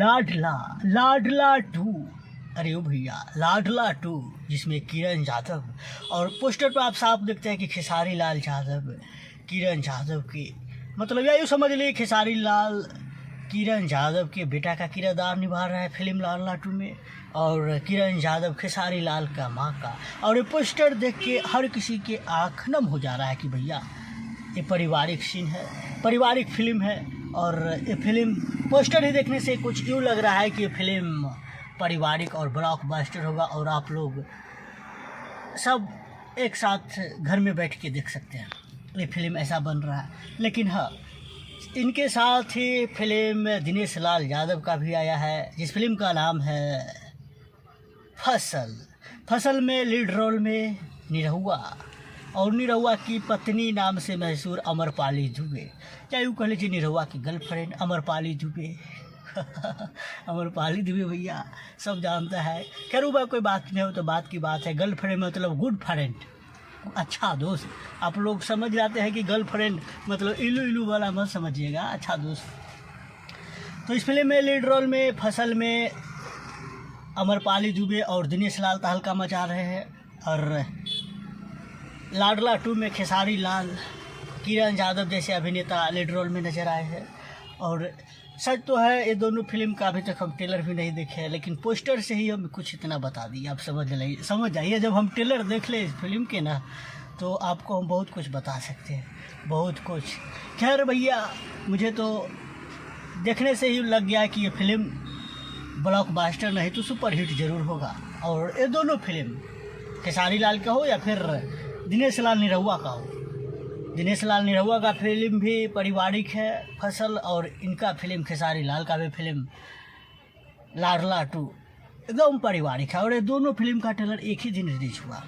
लाडला लाडला टू। अरे ओ भैया, लाडला टू, जिसमें किरण यादव, और पोस्टर पर आप साफ देखते हैं कि खेसारी लाल यादव किरण यादव के, मतलब या यूँ समझ लीजिए खेसारी लाल किरण यादव के बेटा का किरदार निभा रहा है फिल्म लाडला टू में, और किरण यादव खेसारी लाल का माँ का। और ये पोस्टर देख के हर किसी के आँख नम हो जा रहा है कि भैया ये पारिवारिक सीन है, पारिवारिक फिल्म है। और ये फिल्म पोस्टर ही देखने से कुछ यूँ लग रहा है कि ये फिल्म पारिवारिक और ब्लॉकबस्टर होगा, और आप लोग सब एक साथ घर में बैठ के देख सकते हैं। ये फिल्म ऐसा बन रहा है। लेकिन हाँ, इनके साथ ही फिल्म दिनेश लाल यादव का भी आया है, जिस फिल्म का नाम है फसल। फसल में लीड रोल में निरहुआ, और निरहुआ की पत्नी नाम से मशहूर अमरपाली दुबे, या यूँ कह लीजिए निरहुआ की गर्लफ्रेंड अमरपाली दुबे। अमरपाली दुबे भैया सब जानता है। खैर वो कोई बात नहीं हो, तो बात की बात है। गर्लफ्रेंड मतलब गुड फ्रेंड, अच्छा दोस्त। आप लोग समझ जाते हैं कि गर्लफ्रेंड मतलब इलू इलू वाला मत समझिएगा, अच्छा दोस्त। तो इस फिल्म में लीड रोल में फसल में अमरपाली दुबे और दिनेश लाल तहलका मचा रहे हैं, और लाडला टू में खेसारी लाल किरण यादव जैसे अभिनेता लीड रोल में नजर आए हैं। और सच तो है, ये दोनों फिल्म का अभी तक हम ट्रेलर भी नहीं देखे हैं, लेकिन पोस्टर से ही हम कुछ इतना बता दिए। आप समझ जाइए, जब हम ट्रेलर देख ले इस फिल्म के ना, तो आपको हम बहुत कुछ बता सकते हैं, बहुत कुछ। खैर भैया, मुझे तो देखने से ही लग गया कि ये फिल्म ब्लॉकबस्टर नहीं तो सुपर हिट ज़रूर होगा। और ये दोनों फिल्म खेसारी लाल का हो या फिर दिनेश लाल निरहुआ का हो, दिनेश लाल निरहुआ का फिल्म भी पारिवारिक है फसल, और इनका फिल्म खेसारी लाल का भी फिल्म लाडला टू एकदम पारिवारिक है। और ये दोनों फिल्म का ट्रेलर एक ही दिन रिलीज हुआ।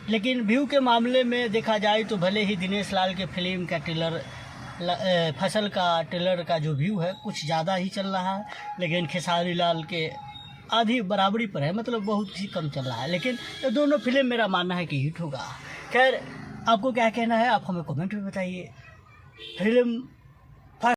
लेकिन व्यू के मामले में देखा जाए तो भले ही दिनेश लाल के फिल्म का ट्रेलर फसल का ट्रेलर का जो व्यू है कुछ ज़्यादा ही चल रहा है, लेकिन खेसारी लाल के आधी बराबरी पर है, मतलब बहुत ही कम चल रहा है। लेकिन ये दोनों फिल्म मेरा मानना है कि हिट होगा। खैर आपको क्या कहना है, आप हमें कमेंट में बताइए। फिल्म